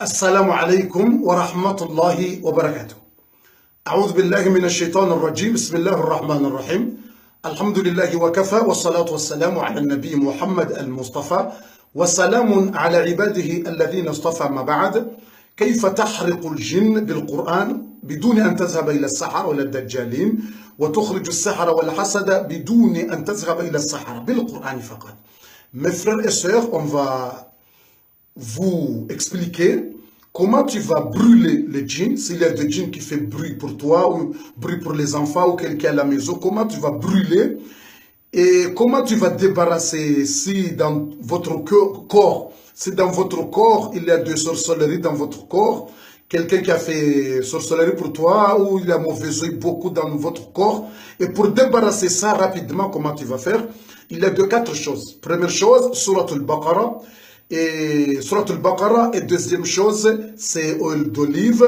السلام عليكم ورحمة الله وبركاته. أعوذ بالله من الشيطان الرجيم. بسم الله الرحمن الرحيم. الحمد لله وكفى والصلاة والسلام على النبي محمد المصطفى وسلام على عباده الذين اصطفى. ما بعد، كيف تحرق الجن بالقرآن بدون أن تذهب إلى السحرة ولا الدجالين، وتخرج السحرة والحسد بدون أن تذهب إلى السحرة بالقرآن فقط. Mes frères et sœurs, on va vous expliquer comment tu vas brûler les djinns. S'il y a des djinns qui fait bruit pour toi ou bruit pour les enfants ou quelqu'un à la maison, comment tu vas brûler et comment tu vas débarrasser si dans votre corps, si dans votre corps il y a de sorcellerie dans votre corps, quelqu'un qui a fait sorcellerie pour toi ou il a mauvais œil beaucoup dans votre corps, et pour débarrasser ça rapidement, comment tu vas faire? Il y a quatre choses. Première chose, Surat al-Baqarah. Et Surat al-Baqarah, et deuxième chose, c'est l'huile d'olive.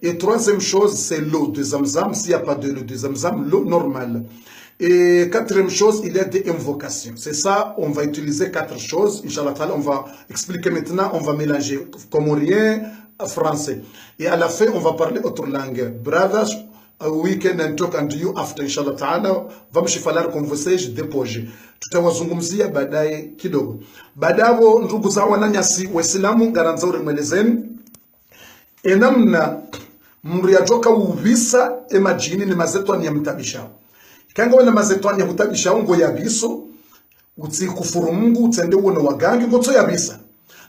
Et troisième chose, c'est l'eau de Zamzam. S'il n'y a pas de l'eau de Zamzam, l'eau normale. Et quatrième chose, il y a des invocations. C'est ça, on va utiliser quatre choses. Inch'Allah, on va expliquer maintenant, on va mélanger comorien, français. Et à la fin, on va parler autre langue. Brothers, we can talk and you after, inshallah ta'ala. Vamos falar com vocês depois. Tutawazungumzia baadaye kidogo. Baadaye ndugu zangu wananyasi Waislamu, garanza urimwelezeni enamna mriajoka uvisa emajini ni mazetwani ya mtabishao. Kanga wana mazetwani ya mtabishao ngo yabiso utsikufuru Mungu utsende wono wagangi ngo tso yabisa.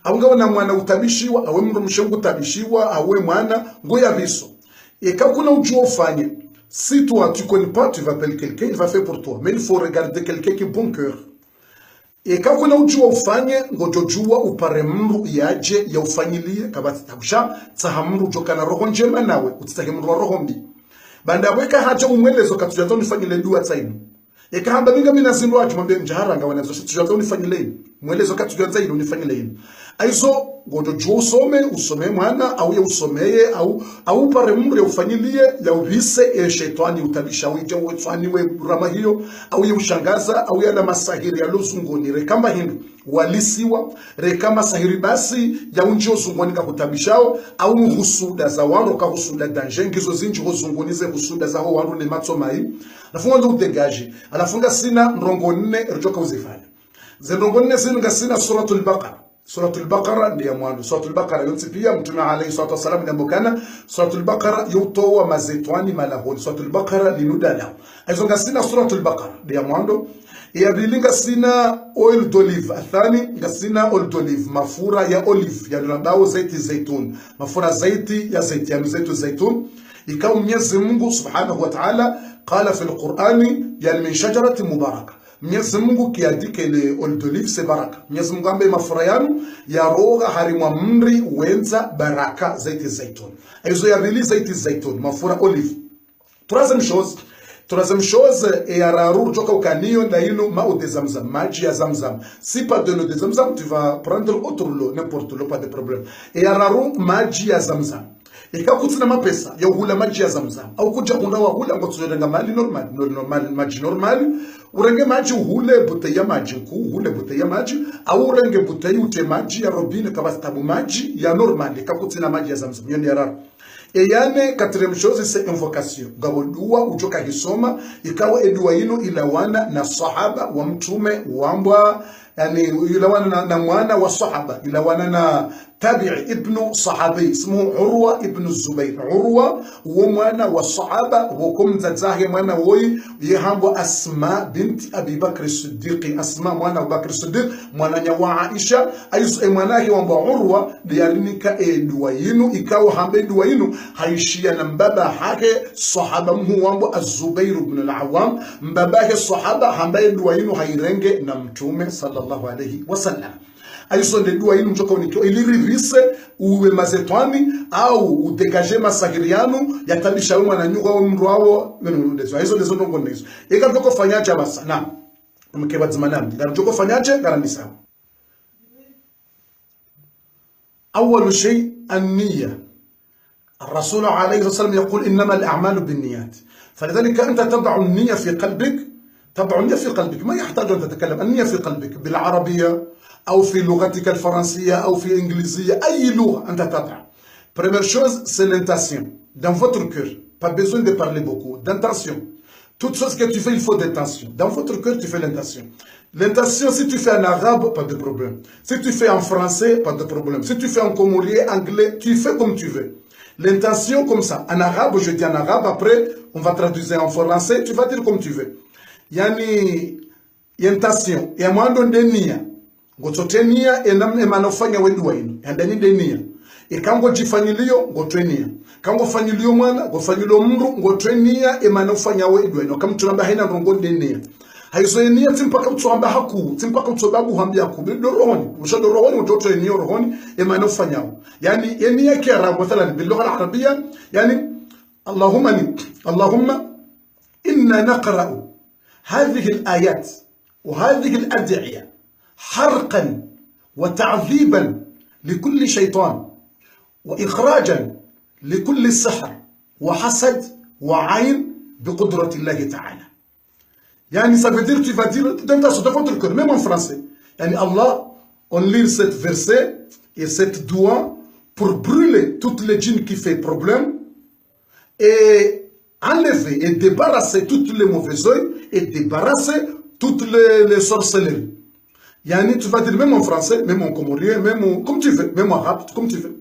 Awunga wana mwana utabishiwa, awe mndu mshengu utabishiwa, awe mwana ngo yabiso. Et quand on a ufanye, si toi tu connais pas, tu vas appeler quelqu'un, il va faire pour toi. Mais il faut regarder quelqu'un qui est bon cœur. Et quand on a ufanye, ngojojua upare mru yaje ya ufanyilie kabati tabusha tsahamru jokana roho njema nawe utitahimru roho mbi. Banda weka haja umwelezo katujazo nifanyile dua tsainu. Eka hamba minga mina zindu aje mwambie mjaharanga wanazo tujazo nifanyile. Mwelezo katujazo ino nifanyile. Aizo ngojojua usome mwana au ya usomeye au pare mru ya ufanyilie ya uvise shetani utabisha wija wetswani we rama hiyo au ya ushangaza au ya na masahiri ya lozungoni rekamba hindu walisiwa rekama sahiri basi ya unji ozungoni kakutabishao au husuda za waro kahusuda danjengizo zinji hozungonize husuda za ho waro ne matsomai nafunga ndo udegaji alafunga sina ndongo nne rijoka uzifanya zendongo nne sina sina suratul Baqarah. Suratul Baqarah ndiye mwanzo. Suratul Baqarah yote pia Mtume alayhi salatu wasallam ndamokana. Suratul Baqarah yotoa mazetwani malahoni. Suratul Baqarah linudala. Aizonga sina Suratul Baqarah ndiye mwanzo. Ya bilinga sina oil d'olive. Athani ngasina oil d'olive, mafura ya olive ya ndao zaiti zaitun. Mafura zaiti ya zaiti ya zaitu zaitun. Ikawa Mwenyezi Mungu Subhanahu wa Ta'ala qala fil Qur'ani yani min shajarati mubarakah. Mwenyezi Mungu kiandike ile oil d'olive se baraka. Mwenyezi Mungu ambaye mafura yanu ya roga harimwa mri wenza baraka zaiti zaitun. Aizo ya bili zaiti zaitun, mafura olive. Troisième chose et à rarour joka ukaniyo na ino ma'u de Zamzam, maji ya Zamzam. Si pas de l'eau de Zamzam, tu vas prendre autre l'eau, n'importe l'eau, pas de problème. Et à rarour maji ya Zamzam. Ikakutina mapesa ya uhula maji ya Zamzam au kuja hunda wa hula ngoturenga mali normal maji normal urenge maji uhule bute ya maji uhule bute ya maji au urenge bute ute maji ya robine kabatabu maji ya normal ikakutina maji ya Zamzam yoni yarara. Et yane quatrième chose c'est invocation. Gabodua ujoka hisoma ikawa edua ino ilawana na sahaba wa mtume wambwa yani ilawana na mwana wa sahaba ilawana na tabi'i ibnu sahabi ismuhu Urwa ibn Zubayr. Urwa huwa mwana wa sahaba wakumzazahe mwana woi yehambwa Asma binti Abi Bakr as-Siddiq. Asma mwana wa Bakr as-Siddiq mwana nyawa Aisha aizu mwanahi wambwa Urwa diarinika edua inu ikawa hambe edua inu haishia na mbaba hake sahaba mhu wambwa Az-Zubayr ibn al-Awwam mbaba hake sahaba hambe edua inu hairenge na mtume sallallahu alayhi wasallam. Aiso ndedua inu mchoka unikio iliririse uwe mazetwani au udekaje masagirianu yatabisha umwa na nyuga wa mru wao aiso lezo nongo nezo eka mchoko fanyaje basa na mkebadzi manami gara mchoko fanyaje gara nisa. أول شيء النية. الرسول عليه الصلاة والسلام يقول إنما الأعمال بالنيات. فلذلك أنت تضع النية في قلبك. تضع النية في قلبك، ما يحتاج أن تتكلم. النية في قلبك بالعربية أو في لغتك الفرنسية أو في الإنجليزية، أي لغة أنت تضع. Première chose, c'est l'intention. Dans votre cœur, pas besoin de parler beaucoup, d'intention. Toute chose que tu fais, il faut d'intention. Dans votre cœur, tu fais l'intention. L'intention, si tu fais en arabe, pas de problème. Si tu fais en français, pas de problème. Si tu fais en comorien, anglais, tu fais comme tu veux. L'intention, comme ça. En arabe, je dis en arabe, après, on va traduire en français, tu vas dire comme tu veux. Yani, intention. Et à moi, on donne nia. Gotote nia, et nam emanofanya wenduwaino. Yandani de nia. Et quand go jifanyilio, go trenia. Quand go fanyilio mwana, go fanyilio mru, go trenia, emanofanya wenduwaino. Kama tunamba haina rongo de nia. Haizoenia timpaka mtuamba haku, timpaka mtubabu hambia haku. Bido rohoni, ushado rohoni, utoto enio rohoni, emanofanya. Yani, enia kiarabu, مثلا باللغة العربية, يعني اللهم إنا نقرأ هذه الآيات وهذه الأدعية حرقا وتعذيبا لكل شيطان وإخراجا لكل سحر وحسد وعين بقدرة الله تعالى. يعني ça veut dire tu vas dire dans votre cœur, même en français. Yani Allah, on lit cette verset et cette doua pour brûler toutes les djinns qui fait problème et enlever et débarrasser toutes les mauvais oeils et débarrasser toutes les sorcelleries. Yani tu vas dire même en français, même en comorien, même comme tu veux, même en arabe, comme tu veux.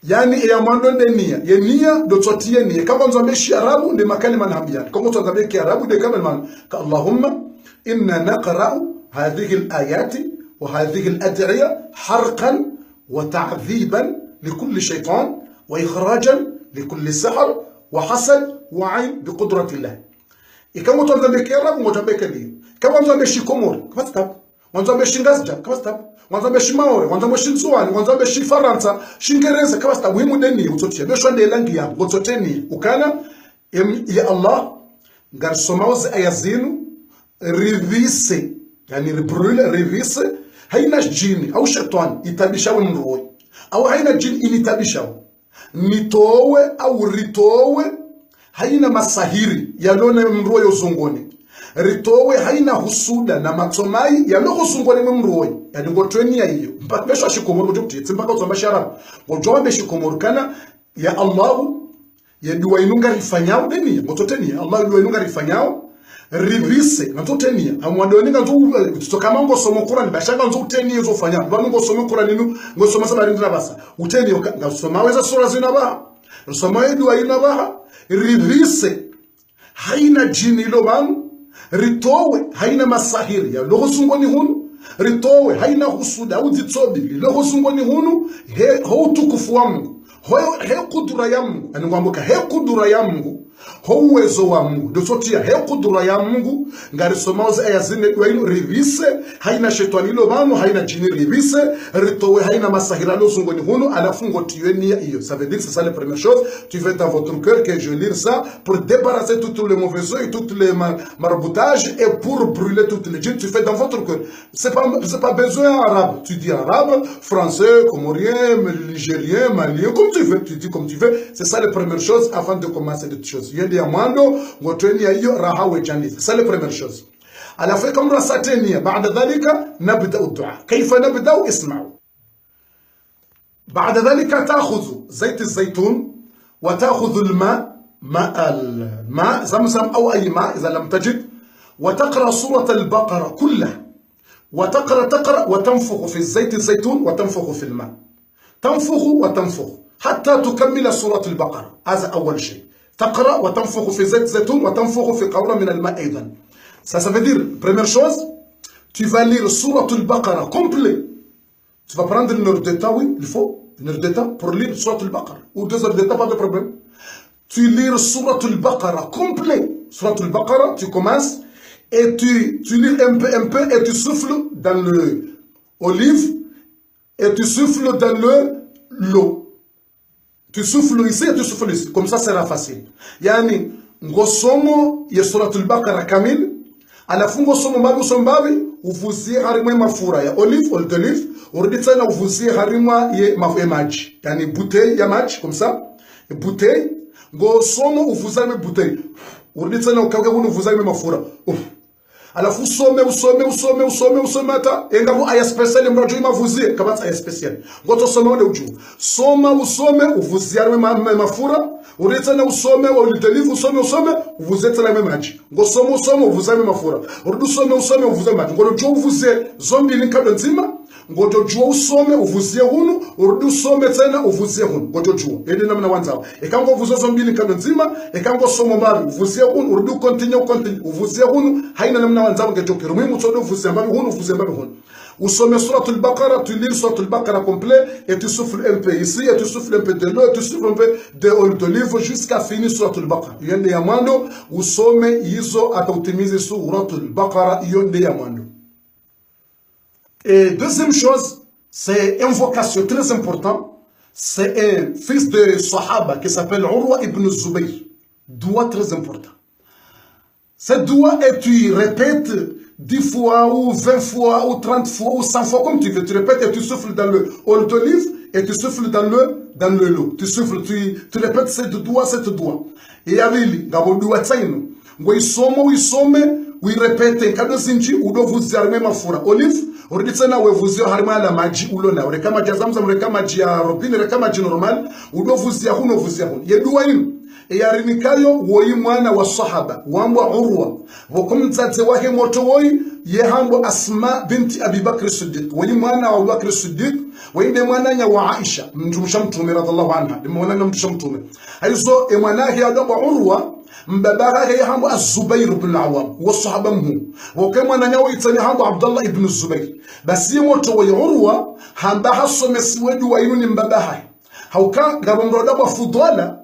Yani ya mwando de nia, ye nia do tsotie nia. Kama nzambe shi arabu ndi makali manhambiani. Kama nzambe ki arabu ndi kama man ka Allahumma inna naqra'u hadhihi al-ayati wa hadhihi al-ad'iya harqan wa ta'dhiban likulli shaytan wa ikhrajan likulli sihr wa hasad wa 'ayn bi qudrati Allah. Et kama nzambe ki arabu nzambe kali. Kama nzambe shi komor, kama stop. Nzambe shi ngazja, kama stop. Wanzambe shimaore, wanzambe shinsuani, wanzambe shifaransa, shingereza kama sta muhimu deni utotia. Besho ande langi ya gototeni ukana ya Allah garsomaoze ayazinu rivise, yani brûle rivise haina jini au shetani itabishawe mroi. Au haina jini initabishawe. Nitowe au ritowe haina masahiri yalone mroi uzungoni. Ritowe haina husuda na matomai ya loko sungwane mroi. Yani ngotwenia hiyo. Mpaka besho ashikomoru jokti. Mpaka uzamba sharabu. Ngojowa beshikomoro kana ya Allahu ya duwa inunga rifanyao deni. Ngototenia. Allah duwa inunga rifanyao. Rivise. Ngototenia. Amwado ninga nzu tutokama ngo somo Qur'an bashaka nzu utenia zo fanya. Bano ngo somo Qur'an inu ngo soma saba rindira basa. Utenia ngasoma weza sura zinabaha. Soma duwa inabaha. Rivise. Haina jini lo banu. Ritowe haina masahiri ya loho sungoni hunu. Ritowe haina husuda au ditsobili loho sungoni hunu. Ho utukufu wa Mungu, he kudura ya Mungu. Yani ngwambuka he kudura ya Mungu, ho uwezo wa Mungu. Dosotia he kudura ya Mungu. Ngari somaoze aya zine kwa inu rivise. Haina shetani ilo banu, haina jini rivise. Ritowe haina masahira lo sungoni hunu. Alafungo tuyenia iyo. Ça veut dire que c'est ça la première chose. Tu veux dans votre cœur que je lire ça pour débarrasser toutes les mauvaises oeils, toutes les marboutages et pour brûler toutes les djinns. Tu fais dans votre cœur. C'est pas besoin arabe. Tu dis arabe, français, comorien, nigérien, malien, comme tu veux. Tu dis comme tu veux. C'est ça la première chose avant de commencer d'autres choses. Yendi amando, ngotweni ayo rahawe jani. C'est ça la première chose. À la fin comme rasatenia, بعد ذلك نبدأ الدعاء. كيف نبدأ؟ اسمعوا. بعد ذلك تأخذ زيت الزيتون وتأخذ الماء زمزم أو أي ماء إذا لم تجد، وتقرأ سورة البقرة كلها، وتقرأ وتنفخ في الزيت الزيتون وتنفخ في الماء، تنفخ وتنفخ حتى تكمل سورة البقرة. هذا أول شيء. تقرأ وتنفخ في زيت الزيتون وتنفخ في قورة من الماء أيضا. Ça veut dire, première chose, tu vas lire Surat al-Baqarah complet. Tu vas prendre une heure de temps, oui, il faut une heure de temps pour lire Surat al-Baqarah. Ou 2 heures de temps, pas de problème. Tu lis Surat al-Baqarah complet. Surat al-Baqarah, tu commences et tu lis un peu et tu souffles dans l'olive et tu souffles dans l'eau. Tu souffles ici et tu souffles ici. Comme ça sera facile. Yani, ngosomo ya Surat al-Baqarah kamil. Alafungo somo mbabi sombabi uvuzie harimwe mafura ya olive d'olive, urudi tena uvuzie harimwa ye maji, yani bouteille ya maji comme ça, bouteille ngo somo uvuzame bouteille, urudi tena ukaweka uno uvuzame mafura. alafu usome ata engavu aya special mrajo imavuzie kabati aya special ngoto soma ule uju soma usome uvuziarwe mafura ureta na usome wa ulitelifu usome uvuzeta na maji ngo soma uvuzame mafura urudu usome uvuzame maji ngo jo uvuze zombi linkado nzima ngo jo usome uvuzie hunu urudu usome tena uvuzie hunu ngo jo ende namna wanzao ekango uvuzo zombi linkado nzima ekango somo mbabi uvuzie hunu urudu continue uvuzie hunu haina namna wanzao ngejokero muhimu todo uvuzie mbabi hunu usome surat al-Baqarah, tu lis surat al-Baqarah complet et tu souffles un peu ici et tu souffles un peu de l'eau et tu souffles un peu de livre jusqu'à finir surat al-Baqarah. Yende yamando usome hizo atautimize surat al-Baqarah yende yamando. Et deuxième chose, c'est invocation très important. C'est un fils de Sahaba qui s'appelle Urwa ibn Zubayr. Doua très important. Cette doua et tu répètes 10 fois ou 20 fois ou 30 fois ou 100 fois comme tu veux. Tu répètes et tu souffles dans le eau d'olive et tu souffles dans le lot. Tu souffles, tu répètes cette doua. Et avili, ngabo doua tsaino. Ngo isome, oui répète kado zinji udo vuzarme mafura. Olive, uriditsena we vuzio harima la maji ulona. Ureka maji ya zamzam, ureka maji ya robine, ureka maji normal, udo vuzia huno. Ye doua inu. Eyarimikayo woyi mwana wa sahaba wambwa Urwa wokumtsatse wake moto woyi yehambo Asma binti Abi Bakr Siddiq woyi mwana wa Abu Bakr Siddiq woyinde mwana nya wa Aisha mtume radhiallahu anha mwana na mtume aizo mwana yake adongo Urwa mbaba yake yehambo Az-Zubair ibn al-Awwam wa sahaba mhu wokema na nyawo itani hambo Abdullah ibn Zubair basi moto woyi Urwa hamba hasomesi wedu wa inuni mbaba hai hauka gabomroda kwa Fudala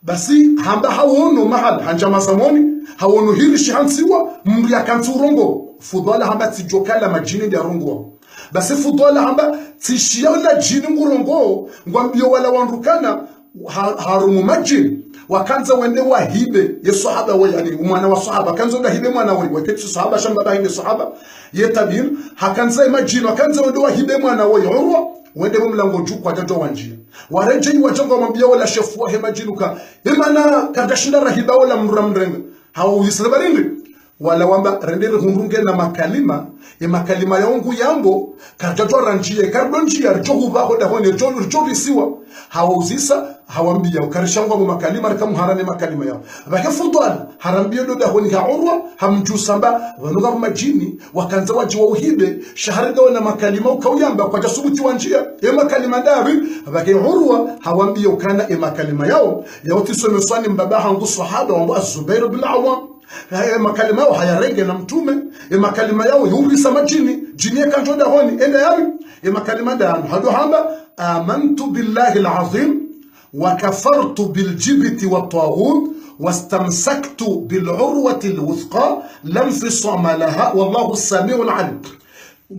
basi hamba hawono mahal hanjama samoni hawono hili shihansiwa mbri akantu rongo Fudala hamba tijokala majini dia rongo basi Fudala hamba tishiona jini ngurongo ngwambio wala wanrukana harumu majini wakanza wende wahibe ye sahaba we yani mwana wa sahaba kanza wahibe mwana we wakati sahaba shamba bahinde sahaba ye tabir hakanza majini wakanza wende wahibe mwana we Urwa wende mlango juu kwa jato wanjia wareje wajonga mambia wala shefu wa hema jinuka imana kadashinda rahiba wala mrenga hawo yisrabarindi wala wamba rendere hunrunge na makalima yangu yambo kajato ranjia karbonjia jogu baho da hone jogu siwa hawo uzisa hawambia ukarishangwa mu makalima kama harane makalima yao baka Fudala harambia do da hone ka Urwa hamjusamba wanuga majini wakanza waji wa uhibe shaharida wana makalima ukauyamba kwa jasubuti wanjia makalima dabi baka Urwa hawambia ukana makalima yao yaotisome swani mbaba hangu sahaba wa Az-Zubair ibn al-Awwam makalima yao hayarenge na mtume makalima yao yubisa majini jini kanjoda honi enda yabi makalima da hado hamba amantu billahi al-azim wa kafartu bil jibti wat taghut واستمسكت بالعروة الوثقى لا انفصام لها والله السميع العليم.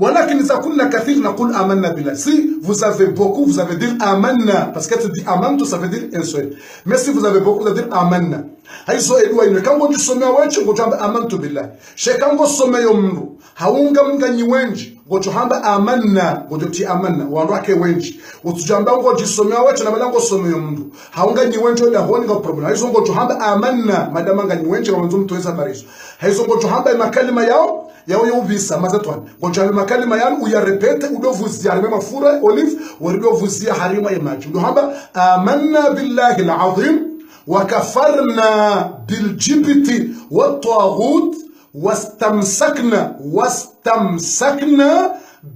ولكن إذا كنا كثير نقول آمنا بالله. Si vous avez beaucoup, vous avez dit amanna. Parce que tu dis amantu, ça veut dire un seul. Mais si vous avez beaucoup, vous avez dit amanna. Haizo edwa ino. Kango jisomea weche, ngochamba amantu billah. Shekango someo mnu. Haunga mga nyiwenji. Ngochamba amanna. Ngochoti amanna. Wanrake wenji. Utujamba ngo jisomea weche na malango someo mnu. Haunga nyiwenji wala honi nga problem. Haizo ngochamba amanna. Madama nga nyiwenji wa mzum tuweza barizo. Haizo ngochamba makalima yao. Yao yubisa mazatwan ngochale makalima yanu uyarepete udovuzia harima mafura olive udovuzia harima imaji ndohamba amanna billahi alazim wa kafarna biljibti wattaghut wastamsakna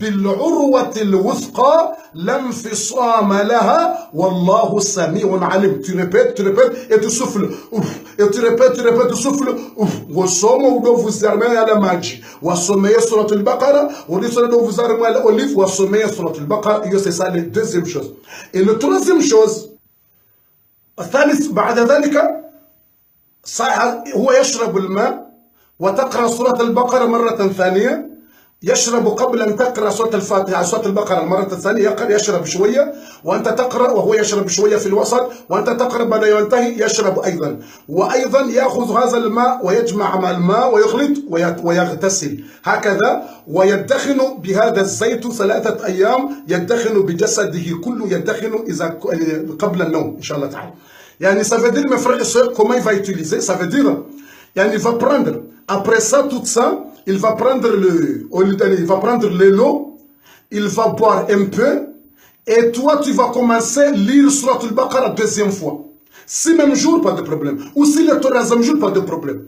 بالعروة الوثقى لا انفصام لها والله سميع عليم. Tu répètes et tu souffles et tu répètes tu souffles wasoma udovuzarme ala maji wasomeye surat al-Baqarah udisona udovuzarme ala olive wasomeye surat al-Baqarah. Iyo c'est ça la deuxième chose. Et la troisième chose الثالث بعد ذلك هو يشرب الماء وتقرأ سورة البقرة مرة ثانية. يشرب قبل أن تقرأ سورة الفاتحة سورة البقرة المرة الثانية يشرب شوية وأنت تقرأ وهو يشرب شوية في الوسط وأنت تقرأ بعد ينتهي يشرب أيضا وأيضا يأخذ هذا الماء ويجمع مع الماء ويخلط ويغتسل هكذا ويدخن بهذا الزيت 3 أيام يدخن بجسده كله يدخن إذا قبل النوم إن شاء الله تعالى. يعني ça veut dire mes frères et sœurs comment il va utiliser ça veut dire يعني il va prendre après ça tout ça il va prendre l'eau, il va boire un peu, et toi, tu vas commencer à lire Surat al-Baqarah deuxième fois. Si même jour, pas de problème. Ou si le troisième jour, pas de problème.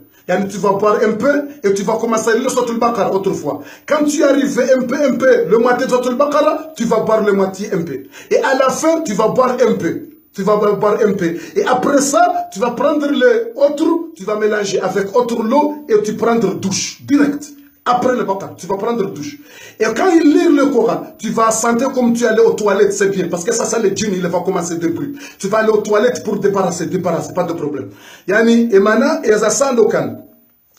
Tu vas boire un peu et tu vas commencer à lire Surat al-Baqarah autrefois. Quand tu arrives un peu, le moitié de Surat al-Baqarah, tu vas boire le moitié un peu. Et à la fin, tu vas boire un peu. Tu vas boire un peu. Et après ça, tu vas prendre l'autre, tu vas mélanger avec autre l'eau et tu prendre douche, direct. Après le Baqarah, tu vas prendre douche. Et quand il lit le Coran, tu vas sentir comme tu allais aux toilettes, c'est bien. Parce que ça le djinn, il va commencer de bruit. Tu vas aller aux toilettes pour débarrasser, pas de problème. Yani, et maintenant, et ça sent le calme.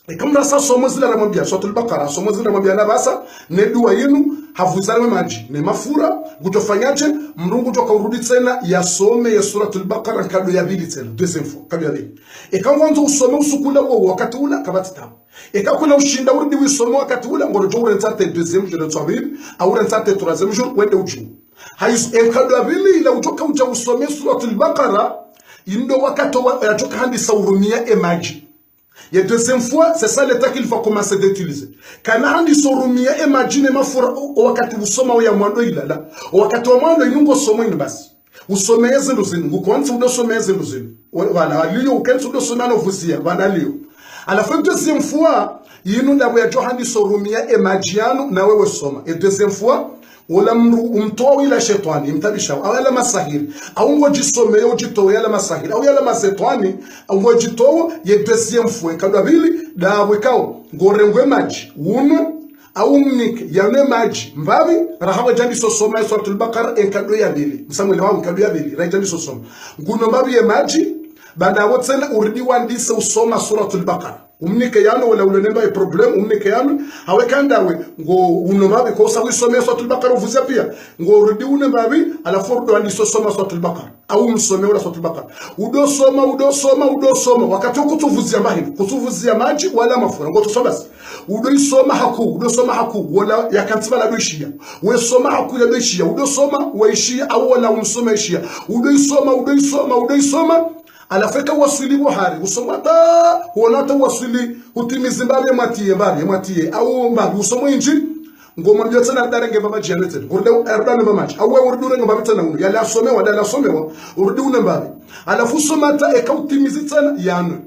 Et comme ça, sommes la ramambia, soit le Baqarah, sommes la ramambia na basa, ne dua yenu, havuzalwe maji, ne mafura, gujofanyaje, mrungu joka urudi tena, yasome ya Surat al-Baqarah kabla ya pili tena, deuxième fois, kabla ya pili. Et quand on usome usukula wo wakati ula kabati tamu. Et quand on ushinda urudi wisome wakati ula, ngoro jo urensate deuxième jour de tsabiri, au urensate troisième jour, wende uju. Hayus e kabla ya pili ila ujoka uja usome Surat al-Baqarah, indo wakati wa joka handi saurumia emaji. Et deuxième fois, c'est ça l'état qu'il va commencer d'utiliser. Quand on sorumia, imagine ma fura wakati usoma wa mwando ilala. Wakati wa mwando inungo somo inbasi. Usomeze luzini, ukwanza udosomeze luzini. Voilà, liyo ukenza udosomano vusia, voilà liyo. À la fin deuxième fois, inunda wa johandi sorumia emajiano na wewe soma. Et deuxième fois, wala umtoa ila shetani imtabisha au yala masahiri au ngojisomea ujitoa yala masahiri au yala masetwani au ngojitoa ye deuxième fois kadwa bili dawe kao ngorengwe maji uno au mnike yane maji mbabi rahawa jandi sosoma Suratul Baqarah enkado ya bili msamwele wao enkado ya bili rajandi sosoma nguno mbabi ye maji bada wotsena uridi wandisa usoma Suratul Baqarah umnike yano wala ulenemba problem umnike yano hawekandawe ngo unomabe ko sawi some Suratul Baqarah uvuza pia ngo urudi unembabi ala fordo andi sosoma Suratul Baqarah au msome wala Suratul Baqarah udo soma wakati ukutuvuzia mahindi kutuvuzia maji wala mafura ngo tusoma udo isoma haku wala yakantiba la doishia we soma haku ya doishia udo soma waishia au wala umsome ishia udo isoma alafeka wasili buhari usomata huonata wasili utimizi mbabe matiye au mbabe usomo inji ngoma ndio tena darenge baba janete urdo erdane mamaji au urdo renga mbabe tena unu yala somewa urdo mbabe alafu somata ekautimizi tena yanu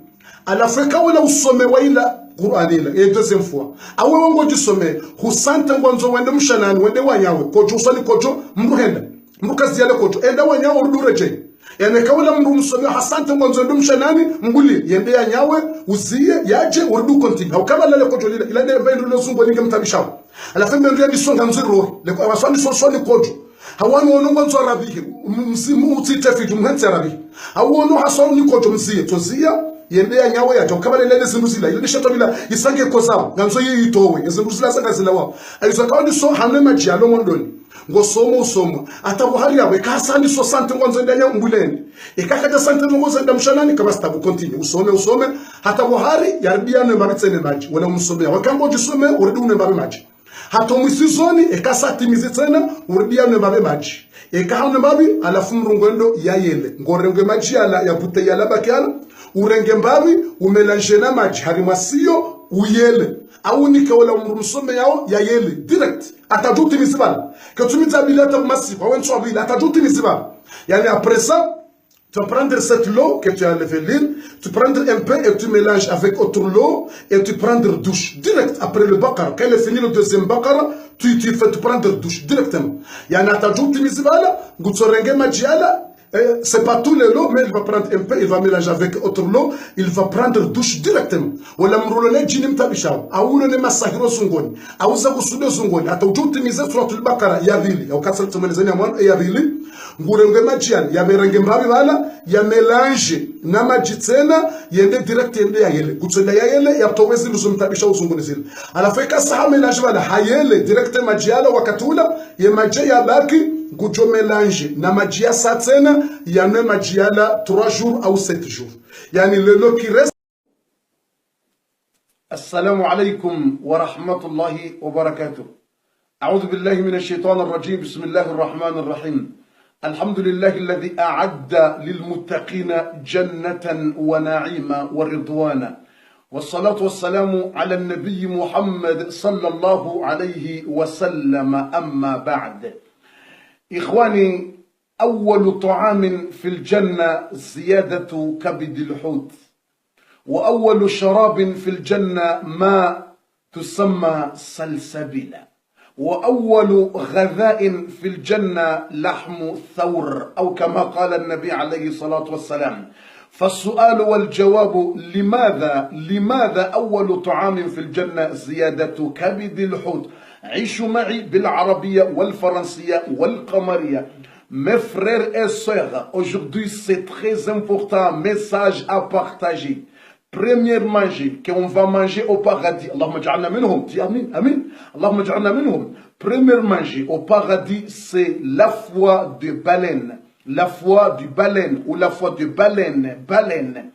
alafeka wala usomewa ila Qur'ani ila et deuxième fois awe wongo jisome husanta ngwanzo wende mshanani wende wanyawe kojo usali kojo mruhenda mrukazi yale kojo enda wanyawe urdo reje yani kawala mru msome hasante mwanzo ndo mshanani mbuli yende ya nyawe uzie yaje urdu continue au kama lale kojo lile ila ndio mbendo lo zumbo ninge mtabishao alafu mbendo ndi songa nziro le kwa waswani sosoni kojo hawani wono mwanzo arabihi msimu utitefi mhenzi arabihi hawono hasoni kojo mzie tozia yende ya nyawe yaje kama lele zinduzila ile shato bila isange kozao nganzo yitowe zinduzila sanga zilawa alizakawa ndi so hamle majialo mondoni ngo somo atabuhari yawe kasandi 60 ngwanzo ndanya umbuleni ikakata sante ngozo ndamshanani kama stabu continue usome hata buhari yaribia ne mabitsene maji wala umsomea wakambo jisome uridi une mbabe maji hata mwisizoni ikasati mizitsena uribia ne mbabe maji ikahane mbabi alafu mrungwendo yayele ngorenge maji ala ya bute yala bakiala urenge mbabi umelange na maji harimasiyo uyele au nikawala mrumsome yao yayele direct atajuti misibala que tu mitabila massif ou un soabila atajuti misibala yani après ça tu vas prendre cette eau que tu as levé lire tu prendre un peu et tu mélanges avec autre eau et tu prendre douche direct après le Baqarah quand il est fini le deuxième Baqarah tu fais prendre douche directement yani atajuti misibala gutsorenge majiala. C'est pas tous les lots, mais il va prendre un peu, il va mélanger avec autre lot, il va prendre douche directement. Ou la mrolone jinim tabishao, ou le masahiro sungoni, ou za kusude sungoni, ata ujuti mize Suratul Baqarah ya vili, au kasal tumelezeni ya mwana ya vili, ngurenge majiani, ya merenge mbabi wala, ya mélange na majitena, yende direct yende ya yele, kutsenda ya yele, ya towezi luzum tabishao sungoni zile. Alafeka saha mélange wala, hayele, direct majiala wakatula, ya maji ya baki, Gujo mélange na magia satena yana magia la 3 jours ou 7 jours. Yani le lot qui reste. Assalamu alaikum wa rahmatullahi wa barakatuh. أعوذ بالله من الشيطان الرجيم بسم الله الرحمن الرحيم الحمد لله الذي أعد للمتقين جنة ونعيما ورضوانا والصلاة والسلام على النبي محمد صلى الله عليه وسلم. أما بعد، إخواني، أول طعام في الجنة زيادة كبد الحوت، وأول شراب في الجنة ماء تسمى سلسبيلا، وأول غذاء في الجنة لحم ثور، أو كما قال النبي عليه الصلاة والسلام. فالسؤال والجواب: لماذا أول طعام في الجنة زيادة كبد الحوت؟ عيشوا معي بالعربية والفرنسية والقمرية. Mes frères et sœurs, aujourd'hui c'est très important, message à partager. Premier manger qu'on va manger au paradis. Allahumma ja'alna minhum. Dis amin, amin. Allahumma ja'alna minhum. Premier manger au paradis, c'est la foie de baleine. La foie du baleine ou la foie de baleine. Baleine.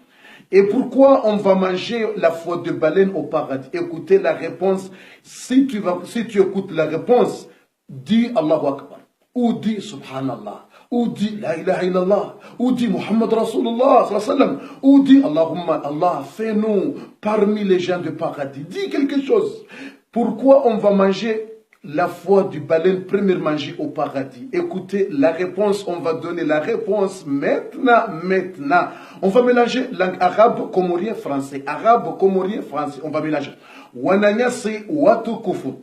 Et pourquoi on va manger la foie de baleine au paradis? Écoutez la réponse. Si tu écoutes la réponse, dis Allahu Akbar. Ou dit Subhanallah, ou dit La ilaha illallah, ou dit Muhammad Rasulullah, ou dit Allahumma Allah, fais-nous parmi les gens du paradis. Dis quelque chose. Pourquoi on va manger la foie du baleine, premier manger au paradis? Écoutez la réponse, on va donner la réponse maintenant. On va mélanger langue arabe, comorien, français. Arabe, comorien, français. On va mélanger. Wananyasi watukufu.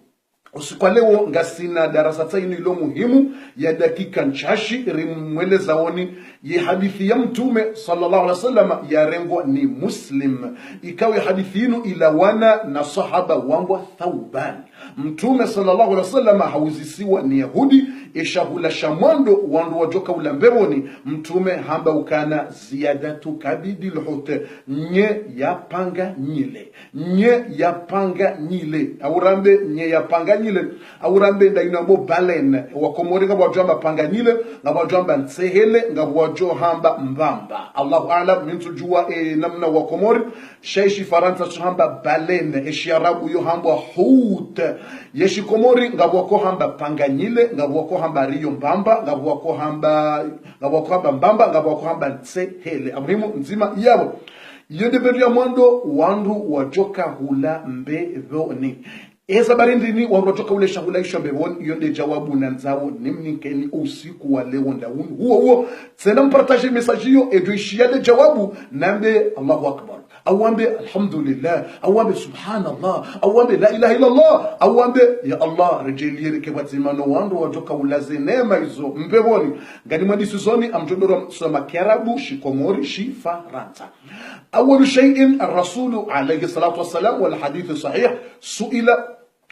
Kwa leo ngasina darasa taini ilo muhimu ya dakika nchashi rimweleza woni ye hadithi ya mtume sallallahu alaihi wasallam ya rengwa ni Muslim. Ikawe hadithi inu ila wana na sahaba wangwa Thauban. Mtume sallallahu alaihi wasallam hauzisiwa ni Yahudi ishahula shamwando wandu wajoka ulambewoni. Mtume hamba ukana ziyadatu kabidi lhute nye ya panga nyile. Nye ya panga nyile. Aurambe nye ya panga nyile. Aurambe nda inambo baleine. Wakomori nga wajamba panga nyile. Nga wajamba nsehele. Nga wajo hamba mbamba. Allahu alam mintu jua namna wakomori. Shaishi Faransa hamba baleine. Eshi Arabu yo hamba hut. Yeshi komori nga wako hamba panga nyile. Nga wako hamba riyo mbamba. Nga wako hamba mbamba. Nga wako hamba nsehele. Amuhimu nzima yabo. Yode beria mwando wandu wajoka hula mbevoni. Eza barindini wandu wajoka ule shahula isho mbevoni. Yonde jawabu na nzao nimnikeni usiku wa leo ndaunu. Huo tsena mpartaje mesaji yo edo ishiyade jawabu nambe Allahu Akbar. Awambe alhamdulillah, awambe subhanallah, awambe la ilaha illallah, awambe ya Allah rejelire ke watimano wandu wajoka ulaze nema izo mbevoni. Ngani mwandisi zoni amjodoro soma Kiarabu, Shikomori, Shifaransa. أول شيء الرسول عليه الصلاة والسلام والحديث الصحيح سئل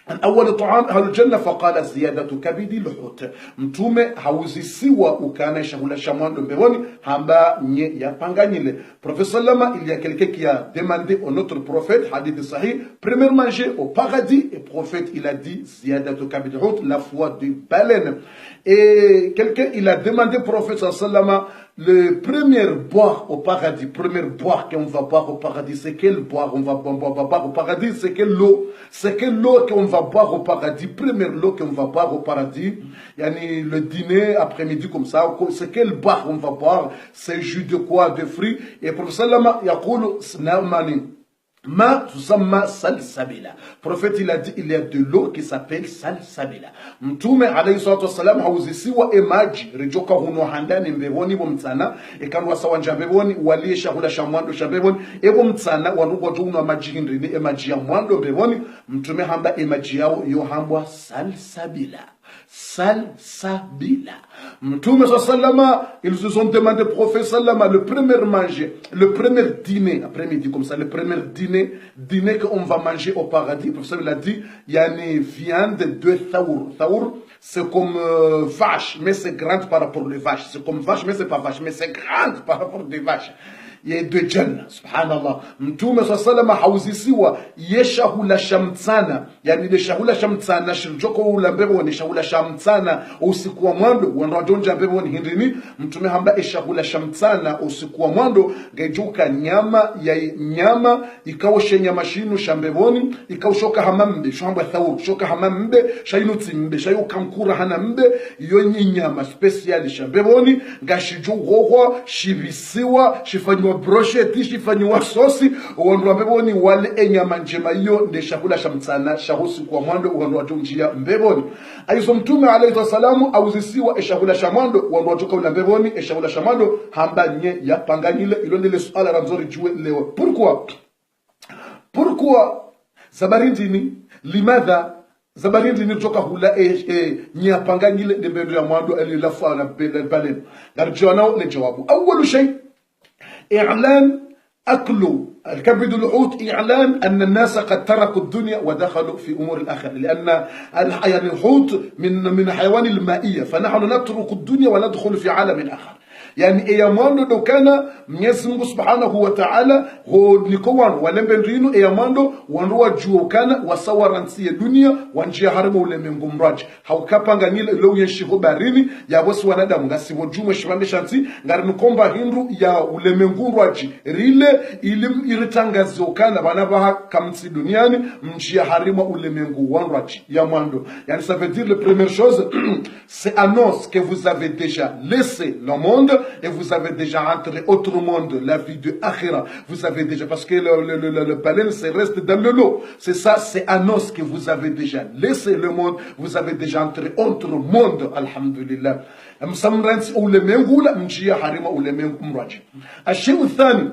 عن أول طعام أهل الجنة فقال زيادة كبد الحوت. Mtume hauzisiwa ukana shahula shamwando mbewoni hamba nye ya panganyile. Prophète Sallama, il y a quelqu'un qui a demandé au notre prophète, hadith sahih, premier manger au paradis, et prophète il a dit ziyadatu kabid al-hut, la foie de baleine. Et quelqu'un il a demandé au prophète Sallama, le premier boire au paradis, premier boire qu'on va boire au paradis, c'est quel boire on va boire au paradis, c'est quelle l'eau qu'on va boire au paradis, première l'eau qu'on va boire au paradis, yani le dîner après-midi comme ça, c'est quel boire on va boire, c'est jus de quoi, de fruits, et pour cela, yaqulu snamani. Ma tusamma salsabila. Prophète il a dit il y a de l'eau qui s'appelle salsabila. Mtume alayhi salatu wassalam hauzisiwa maji rijoka huno handani mbevoni bo mtsana ekanwa sawanja mbevoni wali shahula shamwando shambevoni ebo mtsana wanugo tuno maji hindrini maji ya mwando mbevoni. Mtume hamba maji yao yo hambwa salsabila. Salsabila. Mtume sallama, ils se sont demandé prophète sallama le premier manger, le premier dîner après-midi comme ça, le premier dîner qu'on va manger au paradis. Le prophète il a dit il y a une viande de thaour. Thaour c'est comme vache mais c'est grande par rapport aux vaches. C'est comme vache mais c'est pas vache mais c'est grande par rapport aux vaches. Ya de Jannah, subhanallah. Mtume sallama hauzisiwa yeshahula shamtsana yani ile shahula shamtsana shirjoko ulambebo ni shahula shamtsana usiku wa mwando wando jonja mbebo ni hindini mtume hamba shahula shamtsana usiku wa mwando gejuka nyama ikawoshe nyama shinu shambeboni ikawushoka hamambe shamba thawur shoka hamambe shayinu tsimbe shayuka mkura hanambe iyo nyama special shambeboni gashijugogo shibisiwa shifanywa brochette shifanywa sosi wando mbeboni wale enyama njema iyo nde shahula shamtsana shahusi kwa mwando wando watunjia mbeboni aizo mtume alayhi wasalamu auzisiwa shahula shamando wando watoka ula mbeboni shahula shamando hamba nye ya panganyile ilondele suala ramzori juwe leo pourquoi zabarindini limadha zabarindini toka hula nya panganyile ndembendo ya mwando alilafa na baleno garjwana le jawabu awwalu shay i'lan أكل الكبد الحوت إعلان أن الناس قد تركوا الدنيا ودخلوا في أمور الآخرة لأن يعني الحوت من حيوان المائية فنحن نترك الدنيا وندخل في عالم آخر yani eyamando dokana Mwenyezi Mungu Subhanahu wa Ta'ala ho nikowan walembendrino eyamando wanruwa juokana wasawaransiye dunia wanjia harimo ulemengu mraji haukapanga nile lo yenshiho barini ya bosi wanadamu ngasi wojume shibambe shanti ngari nukomba hindu ya ulemengu mraji rile iritangazo kana banabaha kamsi duniani mjia harimo ulemengu wanraji ya mando yani ça veut dire la première chose c'est annonce que vous avez déjà laissé le monde et vous avez déjà entré autre monde, la vie de Akhira. Vous avez déjà, parce que le baleine, c'est reste dans le lot. C'est ça, c'est annonce que vous avez déjà laissé le monde, vous avez déjà entré autre monde, alhamdulillah. Msamransi ulemengula, mjia harima ulemengu mraji. الشيء الثاني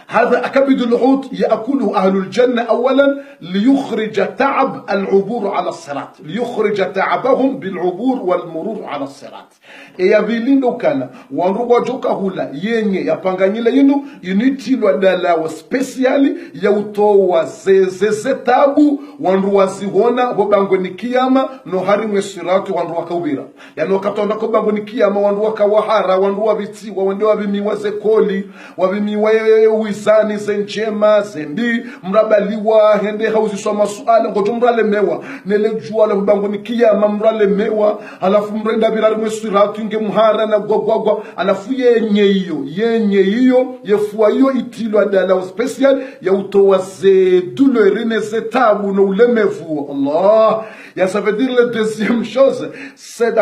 هذا أكبد الحوت يأكله أهل الجنة أولا ليخرج تعب العبور على الصراط ليخرج تعبهم بالعبور والمرور على الصراط eyabilindo kana wanruwa joka hula yenye yapanganyile yinu initilwa dala speciali ya utowa zeze tabu wanruwa zihona hobango ni kiyama no harimwe siratu wanruwa kaubira yani wakatonda kobango ni kiyama wanruwa kawahara wanruwa bitiwa wandewa bimiwa zekoli wabimiwa wizani zenjema zembi mrabaliwa hende hauzi soma suala ngoto mralemewa nelejua la hobango ni kiyama mralemewa alafu mrenda birarimwe siratu nge muhara na gwagwagwa alafu yenye hiyo yefua hiyo itilwa dala special ya utowa ze douleurine ze tabu no ulemevu Allah ya ça veut dire la deuxième chose c'est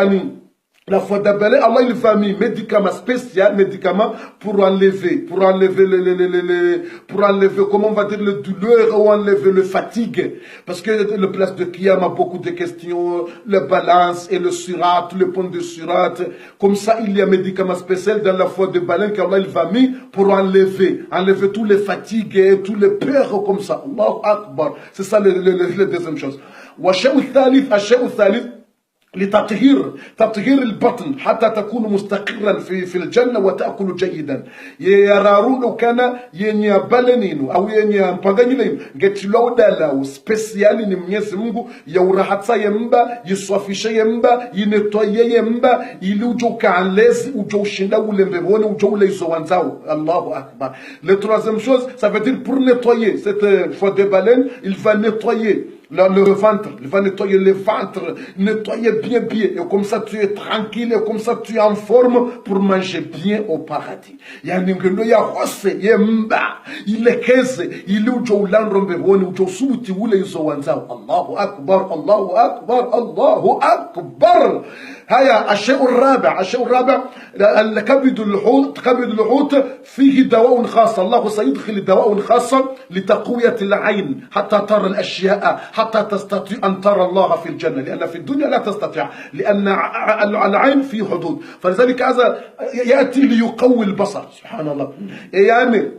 la foi d'abord Allah il va mis médicament spécial médicament pour enlever comment on va dire le douleur ou enlever le fatigue parce que le place de Qiyam a beaucoup de questions le balance et le surat le pont de surat comme ça il y a médicament spécial dans la foi de baleine qu'Allah il va mis pour enlever tous les fatigues et tous les peurs comme ça Allahu Akbar c'est ça le deuxième chose الشيء الثالث لتطهير البطن حتى تكون مستقرا في الجنة وتأكل جيدا يرارون كان ينيابلنين أو ينيابغانيلين getilo dala special ni Mwenyezi Mungu ya urahatsa yemba yiswafisha yemba yinetoye yemba ili ujoka alezi ujoshinda ulembebone ujouleizo wanzao Allahu Akbar. Le troisième chose ça veut dire pour nettoyer cette fois de baleine il va nettoyer le ventre, il va nettoyer le ventre, nettoyer bien, et comme ça tu es tranquille, et comme ça tu es en forme pour manger bien au paradis. Yani ngendo ya hose, yemba, ile keze, ile ujo ulandrombe woni, ujo subuti ule yuzo wanzao. Allahu Akbar, Allahu Akbar, Allahu Akbar. هيا الشيء الرابع كبد الحوت فيه دواء خاص الله سيدخل دواء خاصا لتقوية العين حتى ترى الأشياء حتى تستطيع أن ترى الله في الجنة لأن في الدنيا لا تستطيع لأن العين فيه حدود فلذلك هذا يأتي ليقوي البصر سبحان الله يعني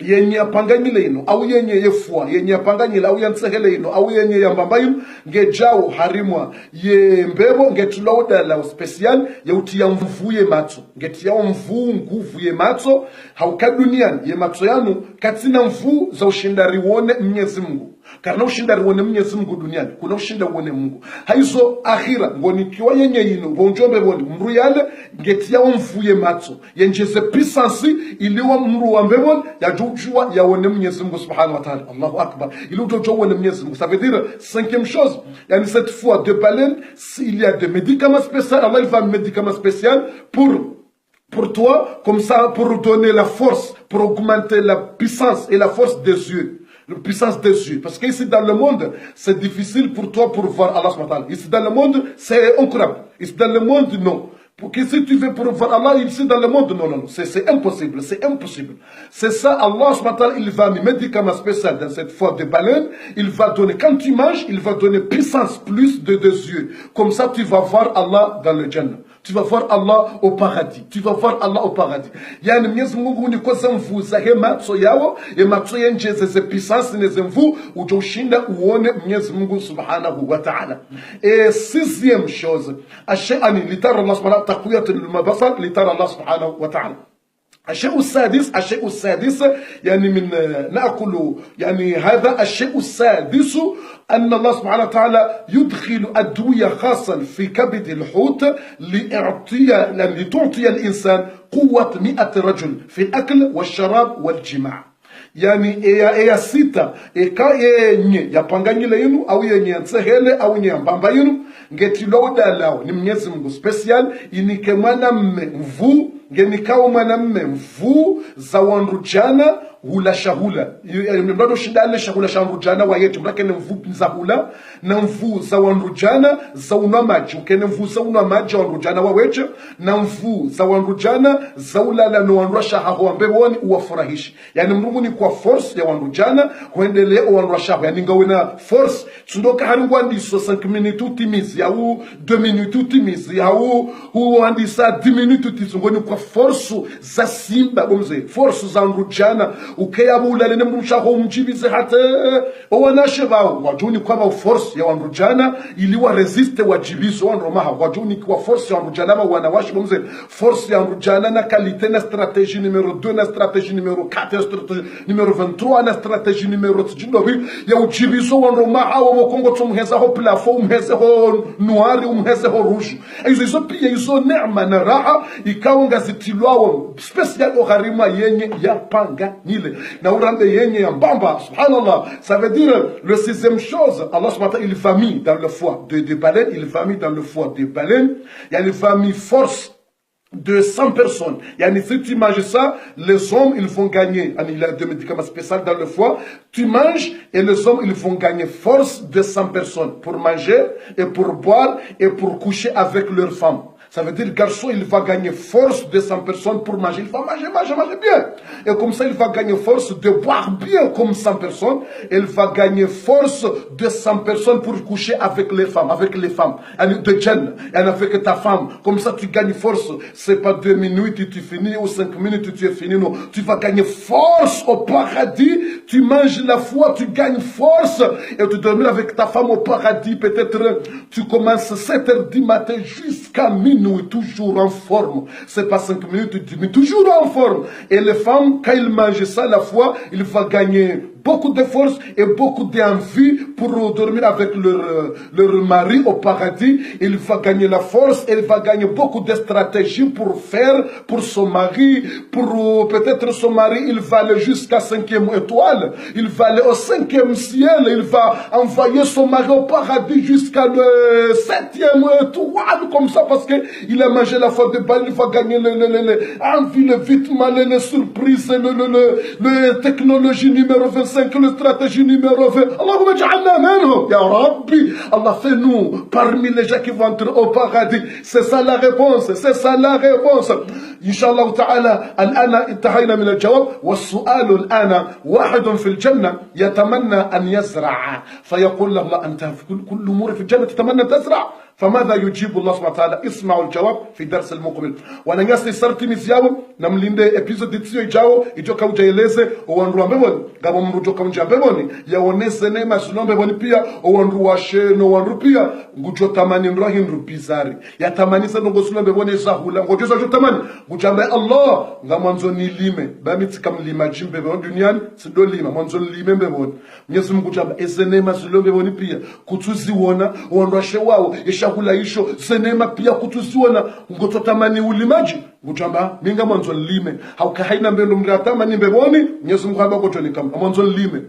yenye apanganyile ino au yenye yefua yenye apanganyile au yansehele ino au yenye yambambayo ngejao harimwa ye mbebo ngetulo dala special ya utia mvuye matso ngetia mvu nguvu ye matso hauka duniani ye matso yanu katina mvu za ushindari wone Mwenyezi Mungu karna ushinda uone Mwenyezi Mungu duniani kuna ushinda uone Mungu haizo akhira ngoni kiwa yenye yino bonjombe boni mru yale ngeti ya mvuye matso yenjeze puissance iliwa mru wa mbebon ya jujua ya uone Mwenyezi Mungu subhanahu wa ta'ala. Allahu akbar. Il ujua uone Mwenyezi Mungu. Ça veut dire cinquième chose, yani cette fois de baleine, s'il y a des médicaments spéciaux, Allah il va un médicament spécial pour toi, comme ça, pour donner la force, pour augmenter la puissance et la force des yeux. La puissance des yeux. Parce qu'ici dans le monde, c'est difficile pour toi pour voir Allah subhanahu wa ta'ala. Ici dans le monde, c'est incroyable. Ici dans le monde, non. Pour que si tu veux pour voir Allah ici dans le monde, non, c'est impossible, c'est impossible. C'est ça, Allah subhanahu wa ta'ala, il va mettre un médicament spécial dans cette forme de baleine, il va donner, quand tu manges, il va donner puissance plus de 2 yeux. Comme ça, tu vas voir Allah dans le Jannah. Tu vas voir Allah au paradis. Tu vas voir Allah au paradis. Yani Mwenyezi Mungu ni kwa mvu zahe matso yao, e matso yenje ze puissance ne zemvu, ujoshinda uone Mwenyezi Mungu subhanahu wa ta'ala. Et sixième chose, ashani litara Allah subhanahu تقوية المبصر لترى الله سبحانه وتعالى. الشيء السادس يعني من نأكل يعني هذا الشيء السادس أن الله سبحانه وتعالى يدخل أدوية خاصة في كبد الحوت لتعطي الإنسان قوة 100 رجل في الأكل والشراب والجماع. Yani ya sita ka yenye yapanganyile yinu au yenye nsehele au yenye mbamba yinu ngetiloda lao ni Mwenyezi Mungu special inike mwanamme mvu ngenikao mwanamme mvu za wanrujana hula shahula mbrado shindale shahula shanrujana wa yetu mrake ni mvu za hula na mvu za wanrujana za unamaji ukene mvu za unamaji wanrujana wa wetu na mvu za wanrujana za ulala no wanrusha haho ambeboni uwafurahishi yani mrungu ni kwa force ya wanrujana kuendelea wanrusha yani ngawe na force tundoka haringwa ndiso 5 minutes utimizi au 2 minutes utimizi au huandisa 10 minutes tizungoni kwa force za simba bomze force za wanrujana ukeyabula lene mrushaho umjibize hata wanashebao wajuni kwa force ya wanrujana ili wa resiste wajibizo wanromaha wajuni kwa force ya wanrujana wanawashi bomze force ya wanrujana na qualité na stratégie numéro 2 na stratégie numéro 4 na stratégie numéro 23 na stratégie numéro 9 ya ujibizo wanromaha wa Kongo tumheza ho plafond umheza ho noir umheza ho rouge hizo pia hizo neema na raha ikaonga zitilwao special ogharima yenye ya panga nile na urambe yenye ya mbamba subhanallah. Ça veut dire le sixième chose Allah subhanahu wa ta'ala il va mis dans le foie de baleine, il va mis dans le foie de baleine, il va mis force de 100 personnes. Yani si tu manges ça, les hommes ils vont gagner. Il a des médicaments spéciaux dans le foie. Tu manges et les hommes ils vont gagner force de 100 personnes pour manger et pour boire et pour coucher avec leurs femmes. Ça veut dire le garçon, il va gagner force de 100 personnes pour manger. Il va manger bien. Et comme ça, il va gagner force de boire bien comme 100 personnes. Il va gagner force de 100 personnes pour coucher avec les femmes. De djinn. Et avec ta femme. Comme ça, tu gagnes force. C'est pas 2 minutes, tu finis, ou 5 minutes, tu es fini. Non. Tu vas gagner force au paradis. Tu manges la foi, tu gagnes force. Et tu dormir avec ta femme au paradis. Peut-être, tu commences 7 h du matin jusqu'à minuit. Nous toujours en forme. C'est pas 5 minutes, 10 minutes, toujours en forme. Et les femmes, quand ils mangent ça la fois, ils vont gagner beaucoup de force et beaucoup d'envie pour dormir avec leur mari au paradis. Il va gagner la force, il va gagner beaucoup de stratégies pour faire pour son mari, pour peut-être son mari, il va aller jusqu'à 5e étoile, il va aller au 5e ciel, il va envoyer son mari au paradis jusqu'à le 7e étoile, comme ça, parce que il a mangé la foi de balle, il va gagner envie, le vêtement, les surprises, le technologie numéro 25, le stratégie numéro 20. Allahumma ja'alna minhum, ya Rabbi. Allah fait nous parmi les gens qui vont entrer au paradis. C'est ça la réponse, c'est ça la réponse. Inshallah ta'ala, الآن انتهينا من الجواب والسؤال الآن واحد في الجنة يتمنى أن يزرع فيقول له لا أنت في كل أمور في الجنة تتمنى تزرع فماذا يجيب الله سبحانه وتعالى؟ اسمعوا الجواب في درس المقبل. wananyasi sarti miziao na mlinde episode tio ijao ijoka ujaeleze owanru ambeboni gabo mrujo kamja ambeboni yaonese nema sunombe boni pia owanru washeno wanru pia ngujo tamani nrohin rupizari ya tamani sa ngo sunombe boni zahula ngojo zo tamani ngujambe Allah ngamanzo nilime bamiti kamlima jimbe boni duniani sido lima manzo lime mbeboni Mwenyezi Mungu jamba esenema sunombe boni pia kutuziona owanru wao yeshahula isho senema pia kutuziona ngoto tamani ulimaji ngujamba minga mwanzo lime haukahaina mbendo mratama nimbe boni Mwenyezi Mungu haba goto nikam mwanzo lime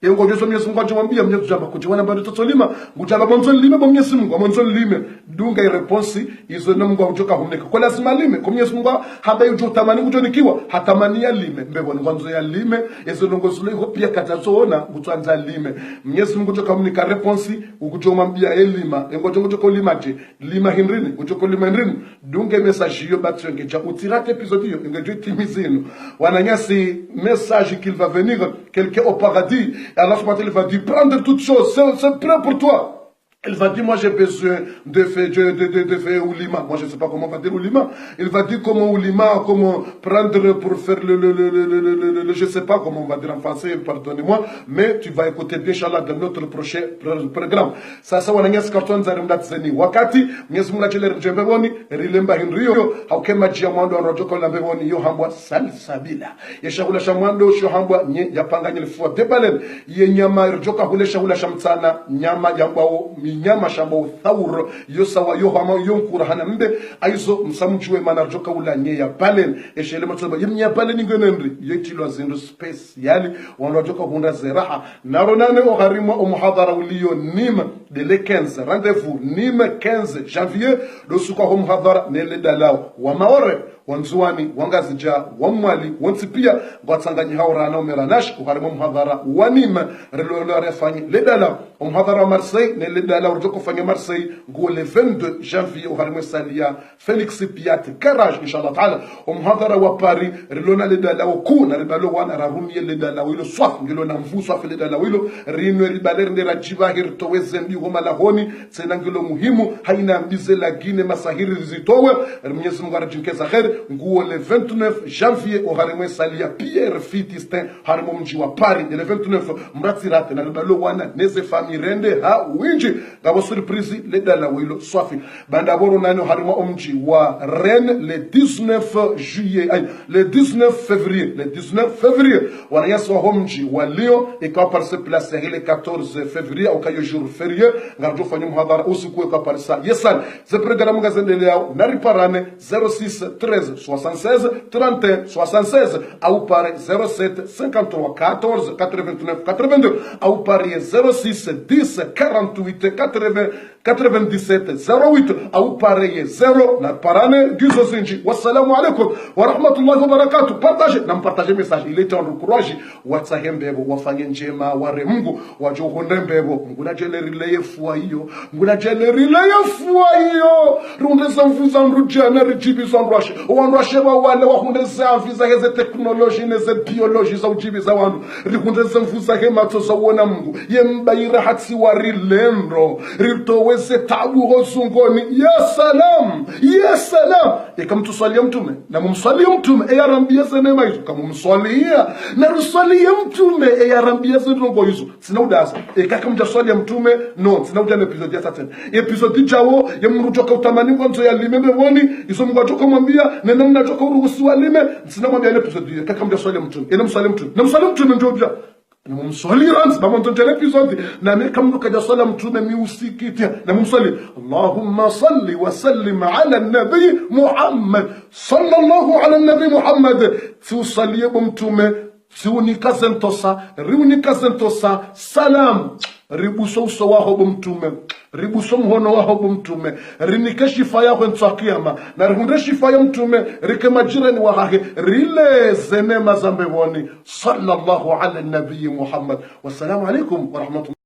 yengo Yesu Mwenyezi Mungu ajamwambia Mwenyezi jamba kujiwana bado totolima ngujamba mwanzo lime kwa Mwenyezi Mungu mwanzo lime dunga ireponsi izo na Mungu ujoka humeka kwa lazima lime kwa Mwenyezi Mungu haba yujo tamani kujonikiwa hatamani ya lime mbeboni mwanzo ya lime izo ndongo zule pia katazoona kutwanza lime Mwenyezi Mungu ujoka humeka reponsi ukujomwambia elima yengo ujoka limaje lima hindrini ujoka lima hindrini dunga message yo batyo ngeja utirate episode yo ngejo timizino wananyasi message qu'il va venir quelqu'un au paradis. Allah subhanahu wa ta'ala va dire prendre toutes choses, c'est prêt pour toi. Il va dire, moi j'ai besoin de faire Oulima. Moi je ne sais pas comment on va dire Oulima. Il va dire comment Oulima, comment prendre pour faire je ne sais pas comment on va dire en français, pardonnez-moi. Mais tu vas écouter bien, Inch'Allah, dans notre prochain programme. Sasa wananyasi karton za rimdat zeni. Wakati, Mwenyezi Mungu ajele rjembeboni, rilemba hinriyo, haukema jia mwando wanrojoko lambeboni, yo hambwa salsabila. Yeshahula shamwando, sho hambwa, yapanga nyelifua debalen. Ye nyama rjoka hule shahula shamtana, nyama yambao, nyama shamba uthauro yosawa yohama yonkura hanambe aizo msamchwe manarjoka ula nye ya balen eshele matsoba yimnya balen ngenendri yetilo zindu speciali wanarjoka hunda zeraha naronane o harimo o muhadara uliyo nima de le 15 rendez-vous nima 15 janvier do suka ho muhadara nele dalao wa maore wanzuani wangazija wamwali wonsipia batsanganyi haurana umeranash uharimo muhadara wanima relo refanyi ledala muhadara Marseille ne ledala urjoko fanya Marseille ngo le 22 janvier uharimo salia Felix Piat garage inshallah taala muhadara wa Paris relo na ledala kuna ribalo wana rarumie ledala wilo swaf ngilo na mvu swaf ledala wilo rino ribaler ndera jibahir towezembi homa lahoni tsena ngilo muhimu haina mbize lagine masahiri zitowe Mwenyezi Mungu arajinkeza khair nguo le 29 janvier au harimo salia Pierre Fitistin harimo mji wa Paris le 29 mratirate na libalo wana neze famille rende ha winji ngabo surprise le dala wilo swafi banda boro nano harimo mji wa Rennes le 19 juillet le 19 février wana yaso homji wa Lyon et quand par se placer le 14 février au kayo jour férié ngarjo fanyo muhadara usiku kwa par ça yesan ce programme ngazende leo nariparane 06 13 76 31 76 au pare 07 53 14 89 82 au pare 06 10 48 80 97 08 au pare 0 na parane gizo zinji. Wassalamu alaikum wa rahmatullahi wa barakatuh. Partage message il est en courage watsahembebo wafanye njema ware Mungu wajohonde mbebo nguna jelerile yefua hiyo runde zamfuza nrujana rijibi zonrashe wanrashe wale wahunde zamfiza heze teknoloji neze biology za ujibi za wandu rikunde zamfuza hemato za wona Mungu yembaira hatsi warilendo ritoweze tabu hosungoni ya salam ikamtusalia mtume na mumsalia mtume ya rambia senema hizo kama mumsalia na rusalia mtume ya rambia senongo hizo sina udasa kaka mjasalia mtume no sina udana episode ya saten episode jawo yemrutoka utamani kwanzo ya limembe woni iso mngatoka mwambia nena mnatoka uruhusi wa lime sina mwambia episode kaka mjasalia mtume ina msalia mtume ndio bia na mumsali ranz ba monton episode na me kam nuka jasala mtume miusikitia na mumsali Allahumma salli wa sallim ala nabi Muhammad sallallahu ala nabi Muhammad tusalie mtume riunika sentosa salam ribuso uso waho mtume ribuso mhono waho mtume rinike shifa yako ntsakiyama na rihunde shifa ya mtume rike majirani wahahe rile zenema zambewoni sallallahu ala nabi Muhammad. Wassalamu alaikum wa rahmatullahi